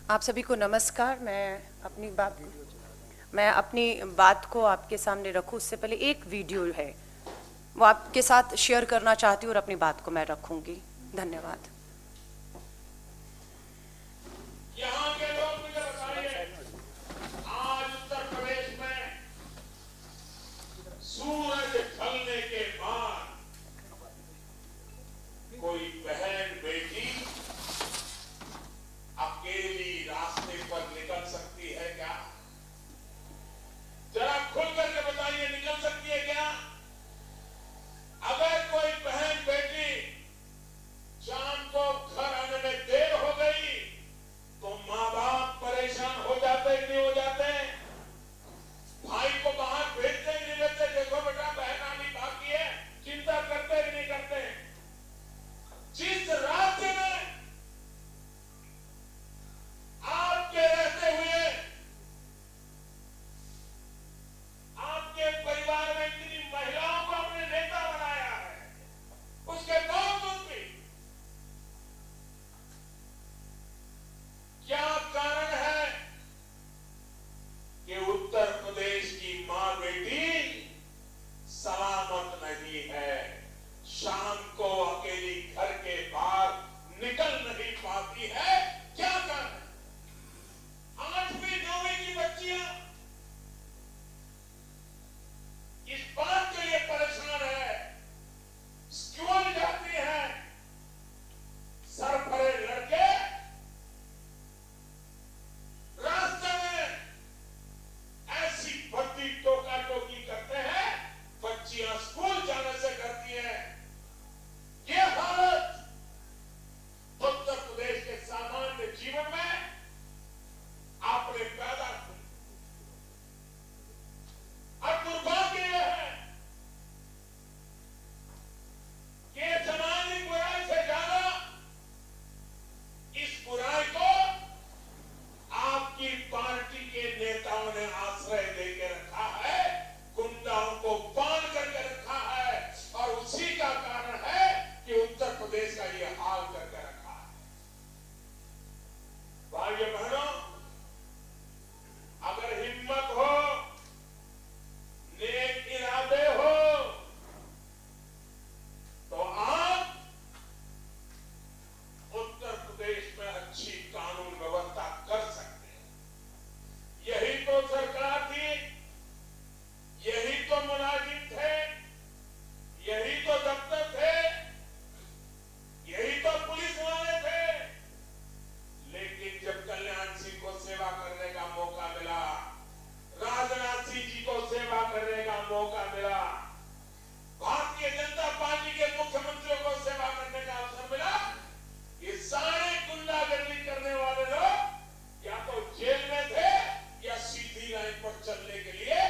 आप सभी को नमस्कार। मैं अपनी बात को आपके सामने रखूं उससे पहले एक वीडियो है वो आपके साथ शेयर करना चाहती हूँ और अपनी बात को मैं रखूंगी। धन्यवाद। यहाँ के लोग मुझे बताइए, आज उत्तर प्रदेश में सूरज ढलने के बाद कोई बहन बेटी अकेली रास्ते पर निकल सकती है क्या? जरा खुल करके बताइए, निकल सकती है क्या? अगर कोई बहन बेटी शाम को घर आने में देर हो गई तो माँ बाप परेशान हो जाते कि नहीं हो जाते? भाई को बाहर भेजते कि नहीं भेजते? देखो बेटा बहन आनी बाकी है, चिंता करते कि नहीं करते? जिस राज्य में आपके रहते हुए आपके परिवार में इतनी महिलाओं को अपने नेता बनाया है, उसके बावजूद भी क्या कारण है कि उत्तर प्रदेश की मां बेटी सलामत नहीं है? शाम को अकेली घर के बाहर निकल नहीं पाती है, क्या कारण? 8वीं 9वीं की बच्चियां इस बात के लिए परेशान है, स्कूल जाती है, सरफरे लड़के रास्ते में ऐसी भर्ती टोका टोकी करते हैं, बच्चियां स्कूल जाने से करती हैं। ये हालत उत्तर प्रदेश के सामान्य जीवन में आपने पैदा की। अब दुर्भाग्य यह है कि जमाने की बुराई से ज्यादा इस बुराई को आपकी पार्टी के नेताओं ने आश्रय देकर रखा है, गुंडाओं को बांध करके रखा है, और उसी का कारण है कि उत्तर प्रदेश का ये हाल करके रखा है। भाइयों बहनों, अगर हिम्मत हो, नेक इरादे हो, तो आप उत्तर प्रदेश में अच्छी कानून व्यवस्था कर सकते हैं। यही तो सरकार थी, यही तो मुलाजिम थे, यही तो दफ्तर थे, यही तो पुलिस वाले थे। लेकिन जब कल्याण सिंह को सेवा करने का मौका मिला, राजनाथ सिंह जी को सेवा करने का मौका मिला, भारतीय जनता पार्टी के मुख्यमंत्रियों को सेवा करने का अवसर मिला, ये सारे गुंडागर्दी करने वाले लोग या तो जेल में थे या सीधी लाइन पर चलने के लिए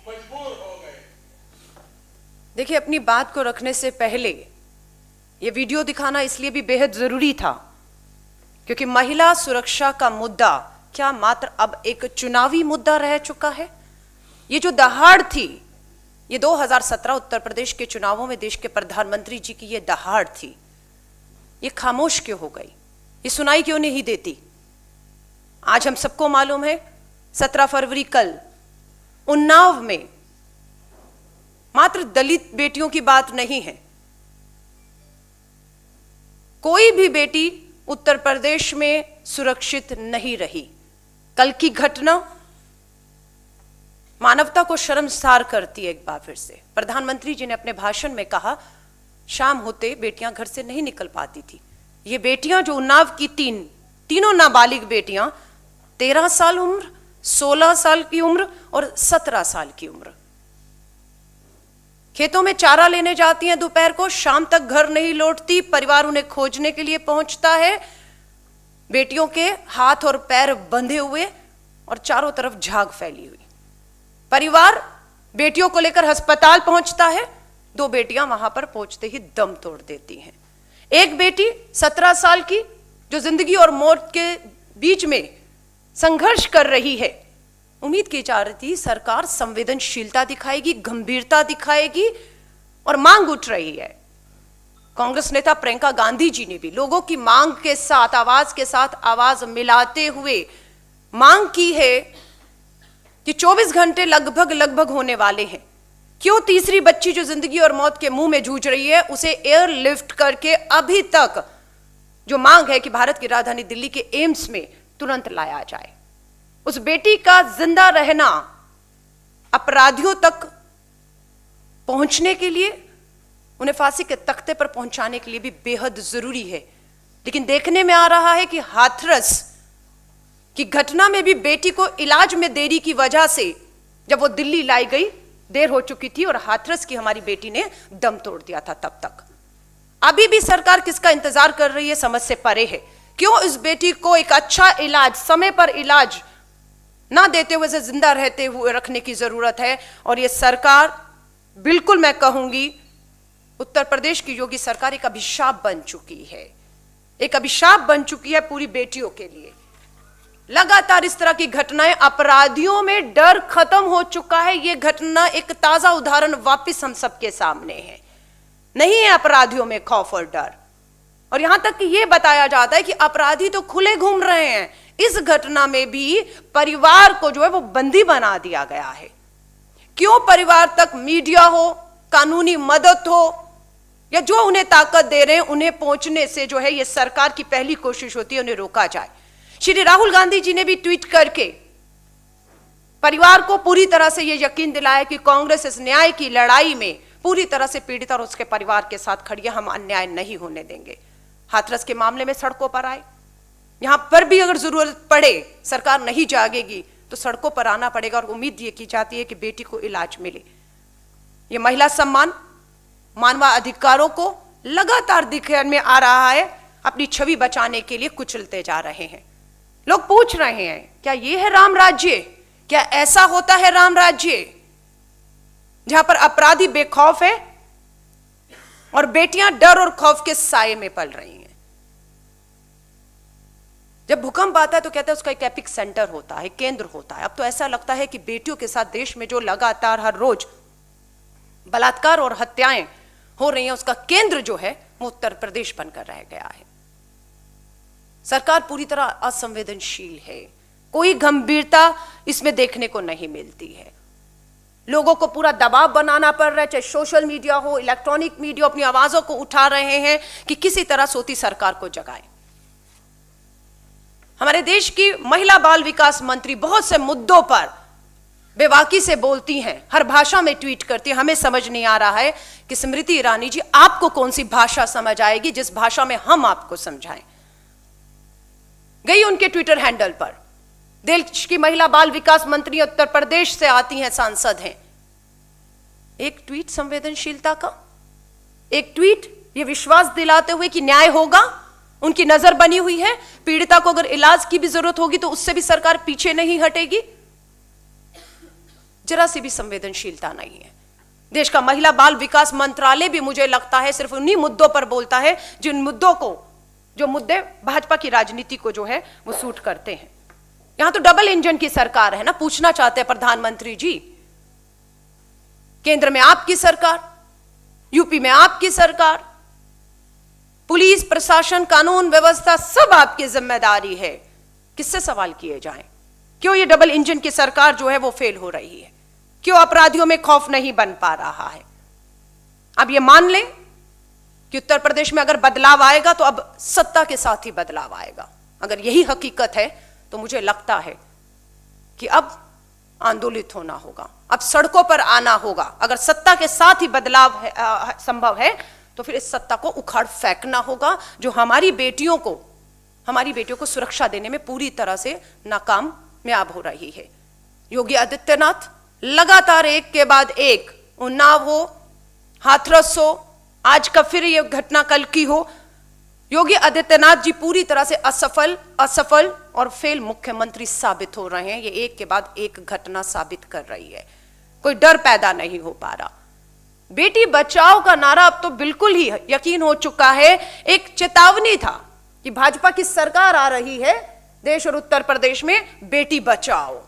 मजबूर हो गए। देखिए, अपनी बात को रखने से पहले ये वीडियो दिखाना इसलिए भी बेहद जरूरी था क्योंकि महिला सुरक्षा का मुद्दा क्या मात्र अब एक चुनावी मुद्दा रह चुका है? ये जो दहाड़ थी, ये 2017 उत्तर प्रदेश के चुनावों में देश के प्रधानमंत्री जी की ये दहाड़ थी, ये खामोश क्यों हो गई? ये सुनाई क्यों नहीं देती? आज हम सबको मालूम है 17 फरवरी कल उन्नाव में मात्र दलित बेटियों की बात नहीं है, कोई भी बेटी उत्तर प्रदेश में सुरक्षित नहीं रही। कल की घटना मानवता को शर्मसार करती है। एक बार फिर से प्रधानमंत्री जी ने अपने भाषण में कहा, शाम होते बेटियां घर से नहीं निकल पाती थी। ये बेटियां जो उन्नाव की तीनों नाबालिग बेटियां, 13 साल उम्र, 16 साल की उम्र और 17 साल की उम्र, खेतों में चारा लेने जाती हैं दोपहर को, शाम तक घर नहीं लौटती, परिवार उन्हें खोजने के लिए पहुंचता है, बेटियों के हाथ और पैर बंधे हुए और चारों तरफ झाग फैली हुई। परिवार बेटियों को लेकर अस्पताल पहुंचता है, 2 बेटियां वहां पर पहुंचते ही दम तोड़ देती हैं। एक बेटी 17 साल की जो जिंदगी और मौत के बीच में संघर्ष कर रही है, उम्मीद की जा रही थी सरकार संवेदनशीलता दिखाएगी, गंभीरता दिखाएगी और मांग उठ रही है कांग्रेस नेता प्रियंका गांधी जी ने भी लोगों की मांग के साथ आवाज मिलाते हुए मांग की है कि 24 घंटे लगभग होने वाले हैं, क्यों तीसरी बच्ची जो जिंदगी और मौत के मुंह में जूझ रही है उसे एयरलिफ्ट करके अभी तक जो मांग है कि भारत की राजधानी दिल्ली के एम्स में तुरंत लाया जाए। उस बेटी का जिंदा रहना अपराधियों तक पहुंचने के लिए, उन्हें फांसी के तख्ते पर पहुंचाने के लिए भी बेहद जरूरी है। लेकिन देखने में आ रहा है कि हाथरस की घटना में भी बेटी को इलाज में देरी की वजह से जब वो दिल्ली लाई गई देर हो चुकी थी और हाथरस की हमारी बेटी ने दम तोड़ दिया था। तब तक अभी भी सरकार किसका इंतजार कर रही है समझ से परे है। क्यों इस बेटी को एक अच्छा इलाज, समय पर इलाज ना देते हुए जिंदा रहते हुए रखने की जरूरत है। और ये सरकार, बिल्कुल मैं कहूंगी, उत्तर प्रदेश की योगी सरकार एक अभिशाप बन चुकी है, एक अभिशाप बन चुकी है पूरी बेटियों के लिए। लगातार इस तरह की घटनाएं, अपराधियों में डर खत्म हो चुका है। यह घटना एक ताजा उदाहरण वापस हम सबके सामने है। नहीं है अपराधियों में खौफ और डर, और यहां तक कि यह बताया जाता है कि अपराधी तो खुले घूम रहे हैं। इस घटना में भी परिवार को जो है वो बंदी बना दिया गया है। क्यों परिवार तक मीडिया हो, कानूनी मदद हो, या जो उन्हें ताकत दे रहे हैं उन्हें पहुंचने से जो है ये सरकार की पहली कोशिश होती है उन्हें रोका जाए। श्री राहुल गांधी जी ने भी ट्वीट करके परिवार को पूरी तरह से यह यकीन दिलाया कि कांग्रेस इस न्याय की लड़ाई में पूरी तरह से पीड़ित और उसके परिवार के साथ खड़ी है, हम अन्याय नहीं होने देंगे। हाथरस के मामले में सड़कों पर आए, यहां पर भी अगर जरूरत पड़े, सरकार नहीं जागेगी तो सड़कों पर आना पड़ेगा। और उम्मीद ये की जाती है कि बेटी को इलाज मिले। ये महिला सम्मान, मानवाधिकारों को लगातार दिखने में आ रहा है, अपनी छवि बचाने के लिए कुचलते जा रहे हैं। लोग पूछ रहे हैं क्या ये है राम राज्य? क्या ऐसा होता है राम राज्य जहां पर अपराधी बेखौफ है और बेटियां डर और खौफ के साए में पल रही हैं? जब भूकंप आता है तो कहते हैं उसका एक एपिक सेंटर होता है, केंद्र होता है। अब तो ऐसा लगता है कि बेटियों के साथ देश में जो लगातार हर रोज बलात्कार और हत्याएं हो रही हैं उसका केंद्र जो है वो उत्तर प्रदेश बनकर रह गया है। सरकार पूरी तरह असंवेदनशील है, कोई गंभीरता इसमें देखने को नहीं मिलती है। लोगों को पूरा दबाव बनाना पड़ रहा है, चाहे सोशल मीडिया हो, इलेक्ट्रॉनिक मीडिया, अपनी आवाजों को उठा रहे हैं कि किसी तरह सोती सरकार को जगाएं। हमारे देश की महिला बाल विकास मंत्री बहुत से मुद्दों पर बेबाकी से बोलती हैं, हर भाषा में ट्वीट करती हैं। हमें समझ नहीं आ रहा है कि स्मृति ईरानी जी आपको कौन सी भाषा समझ आएगी जिस भाषा में हम आपको समझाएं। गई उनके ट्विटर हैंडल पर, देश की महिला बाल विकास मंत्री उत्तर प्रदेश से आती हैं, सांसद हैं। एक ट्वीट संवेदनशीलता का, एक ट्वीट ये विश्वास दिलाते हुए कि न्याय होगा, उनकी नजर बनी हुई है, पीड़िता को अगर इलाज की भी जरूरत होगी तो उससे भी सरकार पीछे नहीं हटेगी। जरा सी भी संवेदनशीलता नहीं है। देश का महिला बाल विकास मंत्रालय भी मुझे लगता है सिर्फ उन्हीं मुद्दों पर बोलता है जिन मुद्दों को, जो मुद्दे भाजपा की राजनीति को जो है वो सूट करते हैं। यहां तो डबल इंजन की सरकार है ना। पूछना चाहते हैं प्रधानमंत्री जी, केंद्र में आपकी सरकार, यूपी में आपकी सरकार, पुलिस प्रशासन, कानून व्यवस्था सब आपकी जिम्मेदारी है। किससे सवाल किए जाएं? क्यों ये डबल इंजन की सरकार जो है वो फेल हो रही है? क्यों अपराधियों में खौफ नहीं बन पा रहा है? अब ये मान लें कि उत्तर प्रदेश में अगर बदलाव आएगा तो अब सत्ता के साथ ही बदलाव आएगा। अगर यही हकीकत है तो मुझे लगता है कि अब आंदोलित होना होगा, अब सड़कों पर आना होगा। अगर सत्ता के साथ ही बदलाव संभव है तो फिर इस सत्ता को उखाड़ फेंकना होगा जो हमारी बेटियों को सुरक्षा देने में पूरी तरह से नाकामयाब हो रही है। योगी आदित्यनाथ लगातार एक के बाद एक, उन्नाव हो, हाथरस हो, आज का फिर यह घटना कल की हो, योगी आदित्यनाथ जी पूरी तरह से असफल और फेल मुख्यमंत्री साबित हो रहे हैं। ये एक के बाद एक घटना साबित कर रही है। कोई डर पैदा नहीं हो पा रहा। बेटी बचाओ का नारा अब तो बिल्कुल ही यकीन हो चुका है, एक चेतावनी था कि भाजपा की सरकार आ रही है देश और उत्तर प्रदेश में, बेटी बचाओ।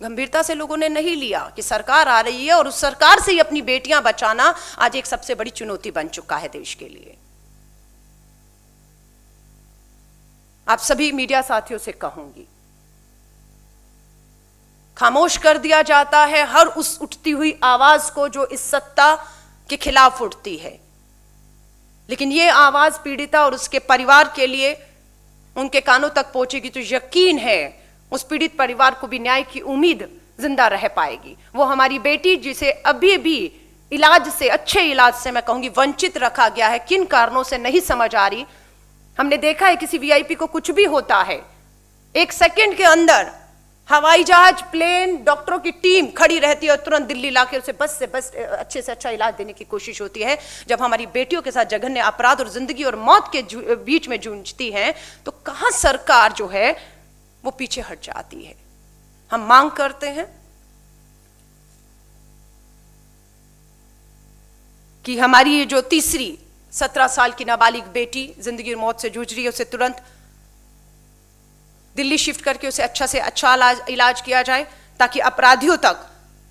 गंभीरता से लोगों ने नहीं लिया कि सरकार आ रही है और उस सरकार से ही अपनी बेटियां बचाना आज एक सबसे बड़ी चुनौती बन चुका है देश के लिए। आप सभी मीडिया साथियों से कहूंगी, खामोश कर दिया जाता है हर उस उठती हुई आवाज को जो इस सत्ता के खिलाफ उठती है, लेकिन ये आवाज पीड़िता और उसके परिवार के लिए उनके कानों तक पहुंचेगी तो यकीन है उस पीड़ित परिवार को भी न्याय की उम्मीद जिंदा रह पाएगी। वो हमारी बेटी जिसे अभी भी इलाज से, अच्छे इलाज से मैं कहूंगी वंचित रखा गया है, किन कारणों से नहीं समझ आ रही। हमने देखा है किसी वीआईपी को कुछ भी होता है, एक सेकंड के अंदर हवाई जहाज, प्लेन, डॉक्टरों की टीम खड़ी रहती है और तुरंत दिल्ली लाके उसे बस से बस अच्छे से अच्छा इलाज देने की कोशिश होती है। जब हमारी बेटियों के साथ जघन्य अपराध और जिंदगी और मौत के बीच में जूझती हैं तो कहां सरकार जो है वो पीछे हट जाती है। हम मांग करते हैं कि हमारी ये जो तीसरी 17 साल की नाबालिग बेटी जिंदगी और मौत से जूझ रही है उसे तुरंत दिल्ली शिफ्ट करके उसे अच्छा से अच्छा इलाज किया जाए ताकि अपराधियों तक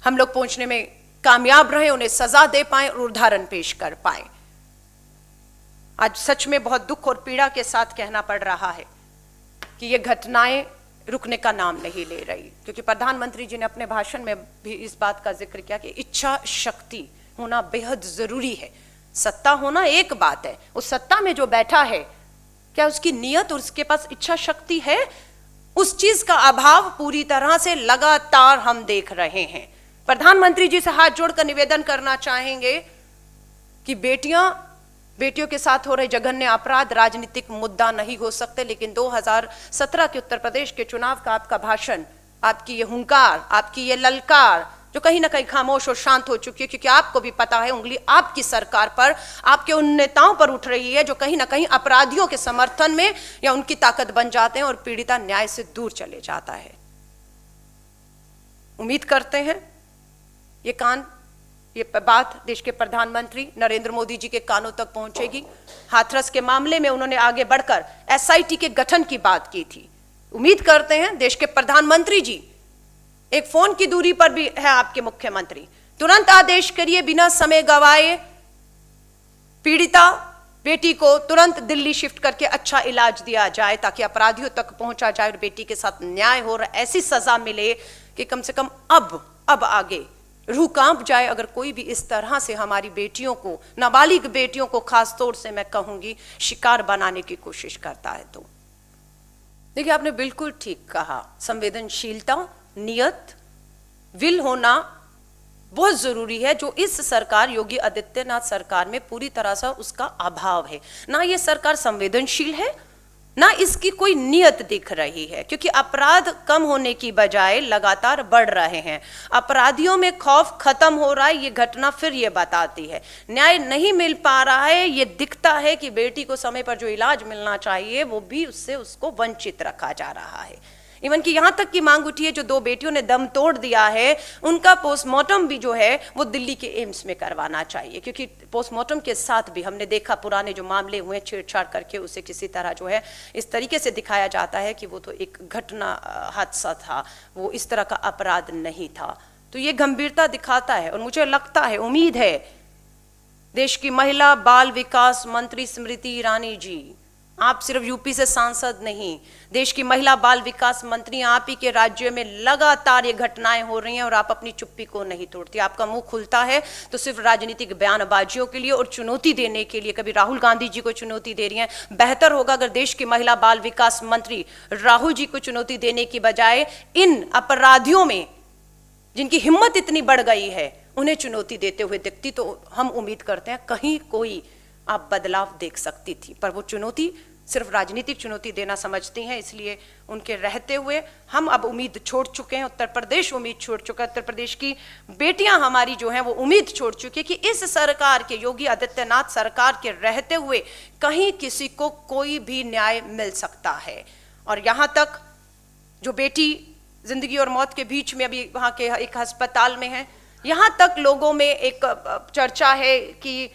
हम लोग पहुंचने में कामयाब रहे, उन्हें सजा दे पाए और उदाहरण पेश कर पाए। आज सच में बहुत दुख और पीड़ा के साथ कहना पड़ रहा है कि ये घटनाएं रुकने का नाम नहीं ले रही, क्योंकि प्रधानमंत्री जी ने अपने भाषण में भी इस बात का जिक्र किया कि इच्छा शक्ति होना बेहद जरूरी है। सत्ता होना एक बात है, उस सत्ता में जो बैठा है क्या उसकी नीयत और उसके पास इच्छा शक्ति है? उस चीज का अभाव पूरी तरह से लगातार हम देख रहे हैं। प्रधानमंत्री जी से हाथ जोड़कर निवेदन करना चाहेंगे कि बेटियों के साथ हो रहे जघन्य अपराध राजनीतिक मुद्दा नहीं हो सकते, लेकिन 2017 के उत्तर प्रदेश के चुनाव का आपका भाषण, आपकी ये हुंकार, आपकी ये ललकार जो कहीं ना कहीं खामोश और शांत हो चुकी है, क्योंकि आपको भी पता है उंगली आपकी सरकार पर, आपके उन नेताओं पर उठ रही है जो कहीं ना कहीं अपराधियों के समर्थन में या उनकी ताकत बन जाते हैं और पीड़िता न्याय से दूर चले जाता है। उम्मीद करते हैं ये बात देश के प्रधानमंत्री नरेंद्र मोदी जी के कानों तक पहुंचेगी। हाथरस के मामले में उन्होंने आगे बढ़कर एसआईटी के गठन की बात की थी। उम्मीद करते हैं देश के प्रधानमंत्री जी, एक फोन की दूरी पर भी है आपके मुख्यमंत्री, तुरंत आदेश करिए, बिना समय गवाए पीड़िता बेटी को तुरंत दिल्ली शिफ्ट करके अच्छा इलाज दिया जाए ताकि अपराधियों तक पहुंचा जाए और बेटी के साथ न्याय हो रहा, ऐसी सजा मिले कि कम से कम अब आगे रूह कांप जाए अगर कोई भी इस तरह से हमारी बेटियों को, नाबालिग बेटियों को खास तौर से मैं कहूंगी, शिकार बनाने की कोशिश करता है। तो देखिए, आपने बिल्कुल ठीक कहा, संवेदनशीलता, नियत, विल होना बहुत जरूरी है, जो इस सरकार, योगी आदित्यनाथ सरकार में पूरी तरह से उसका अभाव है। ना ये सरकार संवेदनशील है, ना इसकी कोई नियत दिख रही है, क्योंकि अपराध कम होने की बजाय लगातार बढ़ रहे हैं। अपराधियों में खौफ खत्म हो रहा है, ये घटना फिर ये बताती है। न्याय नहीं मिल पा रहा है, ये दिखता है कि बेटी को समय पर जो इलाज मिलना चाहिए वो भी उसको वंचित रखा जा रहा है। इवन कि यहां तक की मांग उठी है, जो 2 बेटियों ने दम तोड़ दिया है उनका पोस्टमार्टम भी जो है वो दिल्ली के एम्स में करवाना चाहिए, क्योंकि पोस्टमार्टम के साथ भी हमने देखा पुराने जो मामले हुए छेड़छाड़ करके उसे किसी तरह जो है इस तरीके से दिखाया जाता है कि वो तो एक घटना, हादसा था, वो इस तरह का अपराध नहीं था। तो ये गंभीरता दिखाता है और मुझे लगता है, उम्मीद है, देश की महिला बाल विकास मंत्री स्मृति ईरानी जी, आप सिर्फ यूपी से सांसद नहीं, देश की महिला बाल विकास मंत्री, आप ही के राज्य में लगातार ये घटनाएं हो रही हैं और आप अपनी चुप्पी को नहीं तोड़ती। आपका मुंह खुलता है तो सिर्फ राजनीतिक बयानबाजियों के लिए और चुनौती देने के लिए, कभी राहुल गांधी जी को चुनौती दे रही हैं। बेहतर होगा अगर देश की महिला बाल विकास मंत्री राहुल जी को चुनौती देने की बजाय इन अपराधियों में जिनकी हिम्मत इतनी बढ़ गई है उन्हें चुनौती देते हुए दिखती, तो हम उम्मीद करते हैं कहीं कोई आप बदलाव देख सकती थी। पर वो चुनौती सिर्फ राजनीतिक चुनौती देना समझती हैं, इसलिए उनके रहते हुए हम अब उम्मीद छोड़ चुके हैं। उत्तर प्रदेश उम्मीद छोड़ चुका है, उत्तर प्रदेश की बेटियां हमारी जो हैं वो उम्मीद छोड़ चुकी है कि इस सरकार के, योगी आदित्यनाथ सरकार के रहते हुए कहीं किसी को कोई भी न्याय मिल सकता है। और यहाँ तक जो बेटी जिंदगी और मौत के बीच में अभी वहाँ के एक अस्पताल में है, यहाँ तक लोगों में एक चर्चा है कि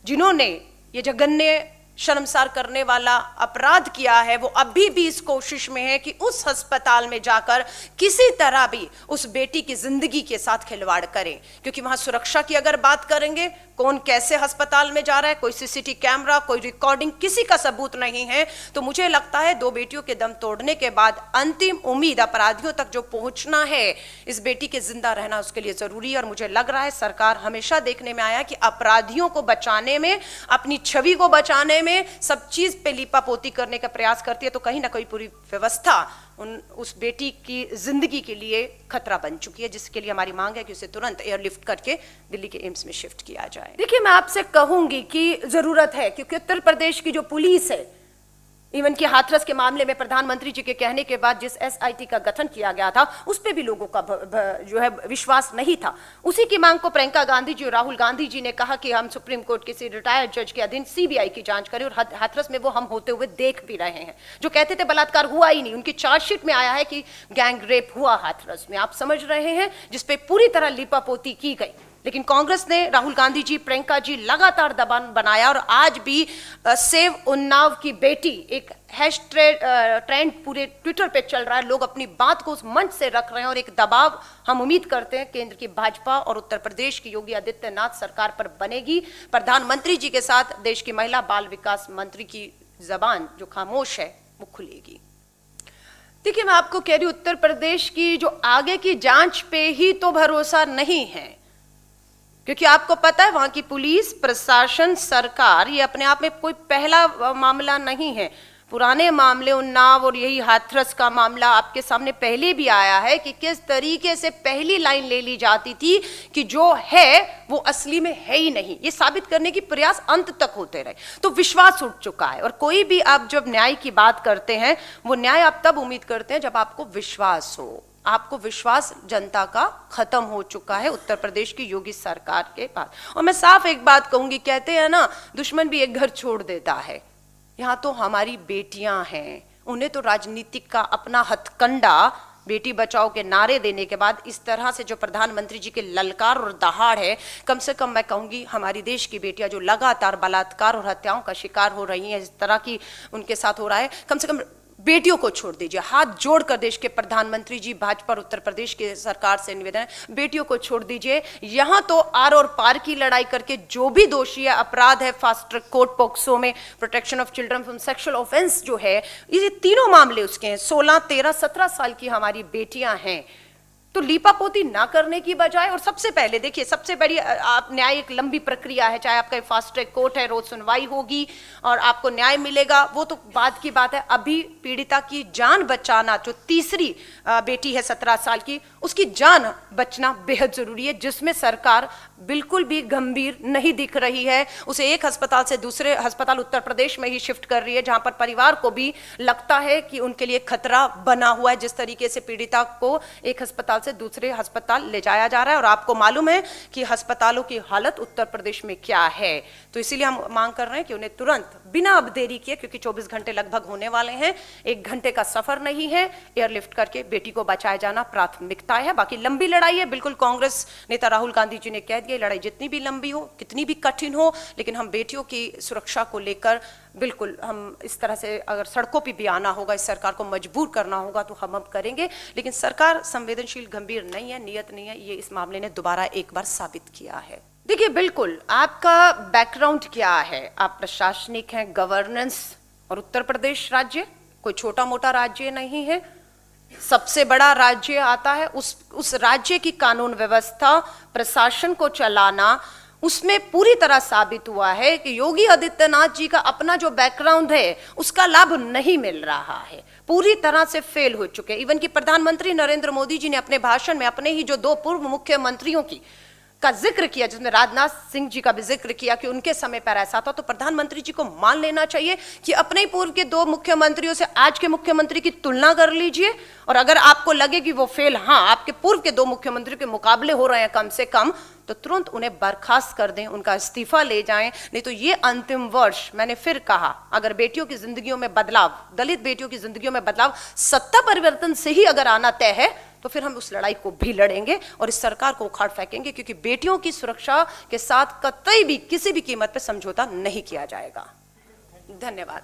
जिन्होंने ये जघन्य शर्मसार करने वाला अपराध किया है, वो अभी भी इस कोशिश में है कि उस अस्पताल में जाकर किसी तरह भी उस बेटी की जिंदगी के साथ खिलवाड़ करें। क्योंकि वहां सुरक्षा की अगर बात करेंगे, कौन कैसे अस्पताल में जा रहा है, कोई सीसीटीवी कैमरा, कोई रिकॉर्डिंग, किसी का सबूत नहीं है। तो मुझे लगता है 2 बेटियों के दम तोड़ने के बाद अंतिम उम्मीद अपराधियों तक जो पहुंचना है, इस बेटी के जिंदा रहना उसके लिए जरूरी है। और मुझे लग रहा है सरकार हमेशा देखने में आया कि अपराधियों को बचाने में, अपनी छवि को बचाने में, सब चीज पे लीपापोती करने का प्रयास करती है। तो कहीं ना कहीं पूरी व्यवस्था उस बेटी की जिंदगी के लिए खतरा बन चुकी है, जिसके लिए हमारी मांग है कि उसे तुरंत एयरलिफ्ट करके दिल्ली के एम्स में शिफ्ट किया जाए। देखिए, मैं आपसे कहूंगी कि जरूरत है, क्योंकि उत्तर प्रदेश की जो पुलिस है, इवन कि हाथरस के मामले में प्रधानमंत्री जी के कहने के बाद जिस एसआईटी का गठन किया गया था, उस पे भी लोगों का जो है विश्वास नहीं था। उसी की मांग को प्रियंका गांधी जी और राहुल गांधी जी ने कहा कि हम सुप्रीम कोर्ट किसी रिटायर्ड जज के अधीन सीबीआई की जांच करें, और हाथरस में वो हम होते हुए देख भी रहे हैं। जो कहते थे बलात्कार हुआ ही नहीं, उनकी चार्जशीट में आया है कि गैंग रेप हुआ हाथरस में। आप समझ रहे हैं, जिसपे पूरी तरह लीपापोती की गई। लेकिन कांग्रेस ने, राहुल गांधी जी, प्रियंका जी लगातार दबाव बनाया, और आज भी सेव उन्नाव की बेटी एक ट्रेंड पूरे ट्विटर पे चल रहा है। लोग अपनी बात को उस मंच से रख रहे हैं, और एक दबाव हम उम्मीद करते हैं केंद्र की भाजपा और उत्तर प्रदेश की योगी आदित्यनाथ सरकार पर बनेगी। प्रधानमंत्री जी के साथ देश की महिला बाल विकास मंत्री की जबान जो खामोश है वो खुलेगी। देखिए, मैं आपको कह रही हूं, उत्तर प्रदेश की जो आगे की जांच पे ही तो भरोसा नहीं है, क्योंकि आपको पता है वहां की पुलिस प्रशासन, सरकार, ये अपने आप में कोई पहला मामला नहीं है। पुराने मामले, उन्नाव और यही हाथरस का मामला आपके सामने पहले भी आया है कि किस तरीके से पहली लाइन ले ली जाती थी कि जो है वो असली में है ही नहीं। ये साबित करने की प्रयास अंत तक होते रहे, तो विश्वास उठ चुका है। और कोई भी आप जब न्याय की बात करते हैं, वो न्याय आप तब उम्मीद करते हैं जब आपको विश्वास हो। आपको विश्वास जनता का खत्म हो चुका है उत्तर प्रदेश की योगी सरकार के पास। और मैं साफ एक बात कहूंगी, कहते हैं ना, दुश्मन भी एक घर छोड़ देता है। यहाँ तो हमारी बेटियां हैं, उन्हें तो राजनीतिक का अपना हथकंडा, बेटी बचाओ के नारे देने के बाद इस तरह से जो प्रधानमंत्री जी के ललकार और दहाड़ है, कम से कम मैं कहूंगी हमारी देश की बेटियां जो लगातार बलात्कार और हत्याओं का शिकार हो रही हैं, इस तरह की उनके साथ हो रहा है, कम से कम बेटियों को छोड़ दीजिए। हाथ जोड़कर देश के प्रधानमंत्री जी, भाजपा और उत्तर प्रदेश की सरकार से निवेदन है, बेटियों को छोड़ दीजिए। यहां तो आर और पार की लड़ाई करके जो भी दोषी है, अपराध है, फास्ट ट्रैक कोर्ट पॉक्सो में protection of children from sexual offence जो है, ये तीनों मामले उसके हैं। 16, 13, 17 साल की हमारी बेटियां हैं। तो लीपापोती ना करने की बजाय, और सबसे पहले देखिए, सबसे बड़ी आप न्याय एक लंबी प्रक्रिया है, चाहे आपका फास्ट ट्रैक कोर्ट है, रोज सुनवाई होगी और आपको न्याय मिलेगा, वो तो बाद की बात है। अभी पीड़िता की जान बचाना, जो तीसरी बेटी है 17 साल की, उसकी जान बचना बेहद जरूरी है, जिसमें सरकार बिल्कुल भी गंभीर नहीं दिख रही है। उसे एक अस्पताल से दूसरे अस्पताल उत्तर प्रदेश में ही शिफ्ट कर रही है, जहां पर परिवार को भी लगता है कि उनके लिए खतरा बना हुआ है। जिस तरीके से पीड़िता को एक अस्पताल से दूसरे अस्पताल ले जाया जा रहा है, और आपको मालूम है कि अस्पतालों की हालत उत्तर प्रदेश में क्या है। तो इसीलिए हम मांग कर रहे हैं कि उन्हें तुरंत, बिना अब देरी किए, क्योंकि 24 घंटे लगभग होने वाले हैं, 1 घंटे का सफर नहीं है, एयरलिफ्ट करके बेटी को बचाया जाना प्राथमिकता है। बाकी लंबी लड़ाई है, बिल्कुल कांग्रेस नेता राहुल गांधी जी ने कह दिया, लड़ाई जितनी भी लंबी हो, कितनी भी कठिन हो, लेकिन हम बेटियों की सुरक्षा को लेकर बिल्कुल, हम इस तरह से अगर सड़कों पे भी आना होगा, इस सरकार को मजबूर करना होगा, तो हम करेंगे। लेकिन सरकार संवेदनशील, गंभीर नहीं है, नियत नहीं है, ये इस मामले ने दोबारा एक बार साबित किया है। देखिए, बिल्कुल आपका बैकग्राउंड क्या है, आप प्रशासनिक हैं, गवर्नेंस, और उत्तर प्रदेश राज्य कोई छोटा मोटा राज्य नहीं है, सबसे बड़ा राज्य आता है। उस राज्य की कानून व्यवस्था, प्रशासन को चलाना, उसमें पूरी तरह साबित हुआ है कि योगी आदित्यनाथ जी का अपना जो बैकग्राउंड है उसका लाभ नहीं मिल रहा है, पूरी तरह से फेल हो चुके। इवन कि प्रधानमंत्री नरेंद्र मोदी जी ने अपने भाषण में अपने ही जो 2 पूर्व मुख्यमंत्रियों का जिक्र किया, जिसमें राजनाथ सिंह जी का भी जिक्र किया कि उनके समय पर ऐसा था, तो प्रधानमंत्री जी को मान लेना चाहिए कि अपने ही पूर्व के 2 मुख्यमंत्रियों से आज के मुख्यमंत्री की तुलना कर लीजिए, और अगर आपको लगे कि वो फेल, हाँ, आपके पूर्व के 2 मुख्यमंत्रियों के मुकाबले हो रहे हैं कम से कम, तो तुरंत उन्हें बर्खास्त कर दें, उनका इस्तीफा ले जाएं। नहीं तो ये अंतिम वर्ष, मैंने फिर कहा, अगर बेटियों की जिंदगियों में बदलाव, दलित बेटियों की जिंदगियों में बदलाव सत्ता परिवर्तन से ही अगर आना तय है, तो फिर हम उस लड़ाई को भी लड़ेंगे और इस सरकार को उखाड़ फेंकेंगे, क्योंकि बेटियों की सुरक्षा के साथ कतई भी किसी भी कीमत पर समझौता नहीं किया जाएगा। धन्यवाद।